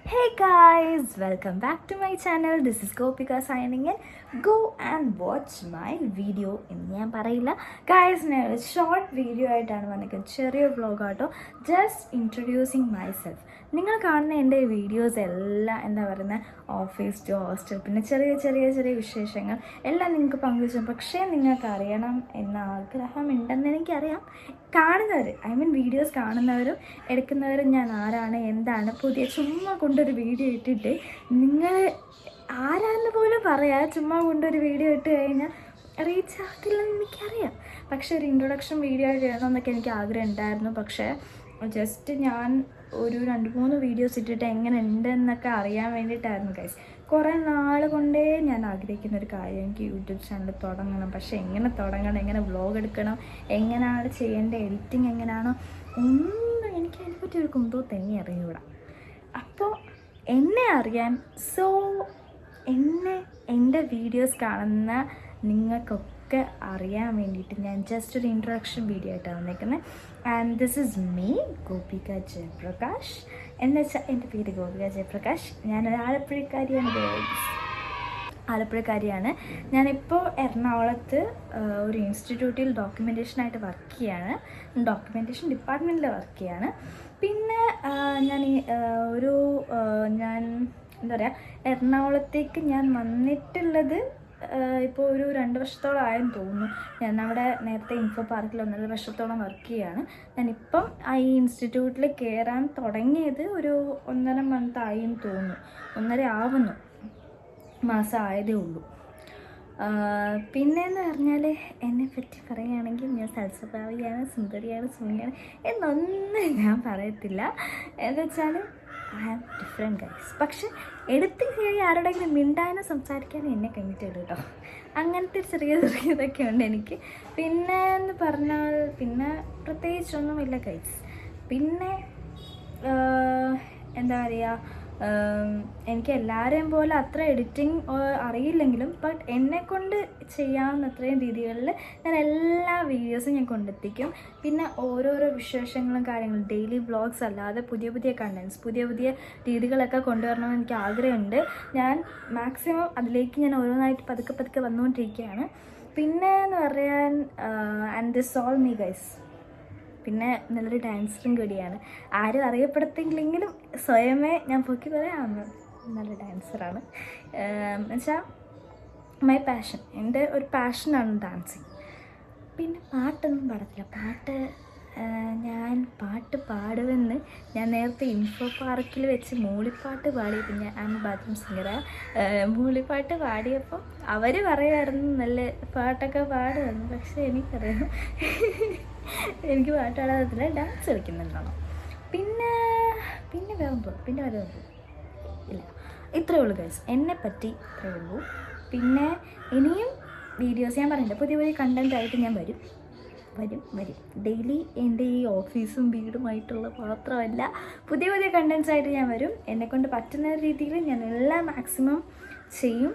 Hey guys, welcome back to my channel. This is Gopika signing in. Go and watch my video എന്ന് ഞാൻ പറയില്ല guys. ഞാൻ short video ആയിട്ടാണ് വന്നിരിക്കുന്നത്, ചെറിയ വ്ളോഗ് ആട്ടോ. Just introducing myself. നിങ്ങൾ കാണുന്ന എൻ്റെ വീഡിയോസ് എല്ലാം എന്താ പറയുന്നത്, ഓഫീസ് ടു ഹോസ്റ്റൽ, പിന്നെ ചെറിയ ചെറിയ ചെറിയ വിശേഷങ്ങൾ എല്ലാം നിങ്ങൾക്ക് പങ്കുവച്ചു. പക്ഷേ നിങ്ങൾക്ക് അറിയണം എന്ന ആഗ്രഹമുണ്ടെന്ന് എനിക്കറിയാം. കാണുന്നവർ, വീഡിയോസ് കാണുന്നവരും എടുക്കുന്നവരും ഞാൻ ആരാണ്, എന്താണ്, പുതിയ ചുമ്മാ കൊണ്ടൊരു വീഡിയോ ഇട്ടിട്ട് നിങ്ങൾ ആരാന്ന് പോലും പറയാം, ചുമ്മാ കൊണ്ടൊരു വീഡിയോ ഇട്ട് കഴിഞ്ഞാൽ റീച്ച് ആകത്തില്ലെന്ന് എനിക്കറിയാം. പക്ഷേ ഒരു ഇൻട്രൊഡക്ഷൻ വീഡിയോ ചെയ്യണമെന്നൊക്കെ എനിക്ക് ആഗ്രഹം ഉണ്ടായിരുന്നു. പക്ഷേ ജസ്റ്റ് ഞാൻ ഒരു 2-3 വീഡിയോസ് ഇട്ടിട്ട് എങ്ങനെ ഉണ്ടെന്നൊക്കെ അറിയാൻ വേണ്ടിയിട്ടായിരുന്നു ഗൈസ്. കുറേ നാൾ കൊണ്ടേ ഞാൻ ആഗ്രഹിക്കുന്ന ഒരു കാര്യം, എനിക്ക് യൂട്യൂബ് ചാനൽ തുടങ്ങണം. പക്ഷേ എങ്ങനെ തുടങ്ങണം, എങ്ങനെ വ്ളോഗ് എടുക്കണം, എങ്ങനെയാണ് ചെയ്യേണ്ട, എഡിറ്റിംഗ് എങ്ങനെയാണോ, ഒന്നും എനിക്ക് അതിനെപ്പറ്റി ഒരു കുന്തോ തന്നെ അറിഞ്ഞൂടാ. അപ്പോൾ എന്നെ അറിയാൻ, എൻ്റെ വീഡിയോസ് കാണുന്ന നിങ്ങൾക്കൊക്കെ അറിയാൻ വേണ്ടിയിട്ട് ഞാൻ ജസ്റ്റ് ഒരു ഇൻട്രൊഡക്ഷൻ വീഡിയോ ആയിട്ടാണ് വന്നേക്കുന്നത്. And this is me, Gopika Jayaprakash. എന്ന് വെച്ചാൽ എൻ്റെ പേര് ഗോപിക ജയപ്രകാശ്. ഞാനൊരു ആലപ്പുഴക്കാരിയാണ്. ഞാനിപ്പോൾ എറണാകുളത്ത് ഒരു ഇൻസ്റ്റിറ്റ്യൂട്ടിൽ ഡോക്യുമെൻറ്റേഷനായിട്ട് വർക്ക് ചെയ്യാണ്, ഡോക്യുമെൻറ്റേഷൻ ഡിപ്പാർട്ട്മെൻറ്റിൽ വർക്ക് ചെയ്യാണ്. പിന്നെ ഞാൻ എന്താ പറയുക, എറണാകുളത്തേക്ക് ഞാൻ വന്നിട്ടുള്ളത് ഇപ്പോൾ ഒരു 2 വർഷത്തോളം ആയെന്ന് തോന്നുന്നു. ഞാൻ അവിടെ നേരത്തെ ഇൻഫോ പാർക്കിൽ 1.5 വർഷത്തോളം വർക്ക് ചെയ്യുകയാണ്. ഞാനിപ്പം ഈ ഇൻസ്റ്റിറ്റ്യൂട്ടിൽ കയറാൻ തുടങ്ങിയത് ഒരു 1.5 മന്ത് ആയെന്ന് തോന്നുന്നു, 1.5 ആവുന്നു, മാസം ആയതേ ഉള്ളൂ. പിന്നെയെന്ന് പറഞ്ഞാൽ എന്നെപ്പറ്റി പറയുകയാണെങ്കിൽ ഞാൻ സൽസ്വഭാവിയാണ്, സുന്ദരിയാണ്, സുന്ദരിയാണ് എന്നൊന്നും ഞാൻ പറയത്തില്ല. എന്ന് വെച്ചാൽ ഐ ആം ഡിഫറെൻറ്റ് ഗൈസ്. പക്ഷെ എടുത്ത് കയറി ആരോടെങ്കിലും മിണ്ടാനും സംസാരിക്കാനും എന്നെ കഴിഞ്ഞിട്ടുണ്ട് കേട്ടോ. അങ്ങനത്തെ ചെറിയ ഇതൊക്കെ ഉണ്ട് എനിക്ക്. പിന്നെ എന്ന് പറഞ്ഞാൽ പിന്നെ പ്രത്യേകിച്ചൊന്നുമില്ല ഗൈസ്. പിന്നെ എന്താ പറയുക, എനിക്ക് എല്ലാവരെയും പോലെ അത്ര എഡിറ്റിംഗ് അറിയില്ലെങ്കിലും ബട്ട് എന്നെക്കൊണ്ട് ചെയ്യാവുന്ന അത്രയും രീതികളിൽ ഞാൻ എല്ലാ വീഡിയോസും ഞാൻ കൊണ്ടെത്തിക്കും. പിന്നെ ഓരോരോ വിശേഷങ്ങളും കാര്യങ്ങളും, ഡെയിലി വ്ളോഗ്സ് അല്ലാതെ പുതിയ പുതിയ കണ്ടൻറ്റ്സ്, പുതിയ പുതിയ രീതികളൊക്കെ കൊണ്ടുവരണമെന്ന് എനിക്ക് ആഗ്രഹമുണ്ട്. ഞാൻ മാക്സിമം അതിലേക്ക് ഞാൻ ഓരോന്നായിട്ട് പതുക്കെ പതുക്കെ വന്നുകൊണ്ടിരിക്കുകയാണ്. പിന്നെ എന്ന് പറയാൻ and this all me guys. പിന്നെ നല്ലൊരു ഡാൻസറും കൂടിയാണ്. ആരും അറിയപ്പെടുത്തില്ലെങ്കിലും സ്വയമേ ഞാൻ പൊക്കി പറയാം, നല്ല ഡാൻസറാണ്. എന്നുവെച്ചാൽ മൈ പാഷൻ, എൻ്റെ ഒരു പാഷനാണ് ഡാൻസിങ്. പിന്നെ പാട്ടൊന്നും പാടത്തില്ല. ഞാൻ പാട്ട് പാടുമെന്ന് ഞാൻ നേരത്തെ ഇൻഫോ പാർക്കിൽ വെച്ച് മൂളിപ്പാട്ട് പാടിയപ്പോൾ, ഞാൻ ബാത്റൂം സിംഗറാണ്, മൂളിപ്പാട്ട് പാടിയപ്പോൾ അവർ പറയുമായിരുന്നു നല്ല പാട്ടൊക്കെ പാടുമായിരുന്നു. പക്ഷേ എനിക്കറിയാം എനിക്ക് പാട്ട് പാടാൻ പറ്റില്ല, ഡാൻസ് കളിക്കുന്നുണ്ടാണോ. പിന്നെ വരുമ്പോൾ ഇല്ല. ഇത്രയേ ഉള്ളൂ ഗൈസ്, എന്നെപ്പറ്റി ഇത്രയേ ഉള്ളൂ. പിന്നെ ഇനിയും വീഡിയോസ് ഞാൻ പറയണ്ട, പുതിയ പുതിയ കണ്ടൻ്റ് ആയിട്ട് ഞാൻ വരും. ഡെയിലി എൻ്റെ ഈ ഓഫീസും വീടുമായിട്ടുള്ള മാത്രമല്ല, പുതിയ പുതിയ കണ്ടൻറ്റ്സ് ആയിട്ട് ഞാൻ വരും. എന്നെക്കൊണ്ട് പറ്റുന്ന രീതിയിൽ ഞാൻ എല്ലാം മാക്സിമം ചെയ്യും.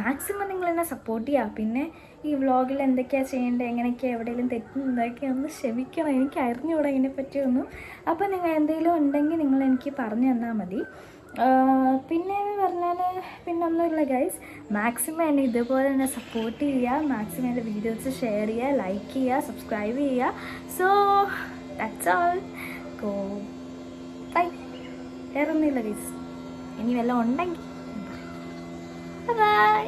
മാക്സിമം നിങ്ങളെന്നെ സപ്പോർട്ട് ചെയ്യുക. പിന്നെ ഈ വ്ളോഗിൽ എന്തൊക്കെയാണ് ചെയ്യേണ്ടത്, എങ്ങനെയൊക്കെയാണ്, എവിടെയെങ്കിലും തെറ്റുന്നതൊക്കെ ഒന്ന് ക്ഷമിക്കണം, എനിക്ക് അറിഞ്ഞുകൂടാ ഇതിനെപ്പറ്റിയൊന്നും. അപ്പോൾ നിങ്ങൾ എന്തെങ്കിലും ഉണ്ടെങ്കിൽ നിങ്ങൾ എനിക്ക് പറഞ്ഞു തന്നാൽ മതി. പിന്നെ എന്ന് പറഞ്ഞാൽ പിന്നെ ഒന്നുമില്ല ഗൈസ്, മാക്സിമം എന്നെ ഇതുപോലെ തന്നെ സപ്പോർട്ട് ചെയ്യുക, മാക്സിമം എൻ്റെ വീഡിയോസ് ഷെയർ ചെയ്യുക, ലൈക്ക് ചെയ്യുക, സബ്സ്ക്രൈബ് ചെയ്യുക. So that's all. Goodbye. വേറെ ഒന്നുമില്ല ഗൈസ്. ഇനി വല്ലതും ഉണ്ടെങ്കിൽ ബൈ.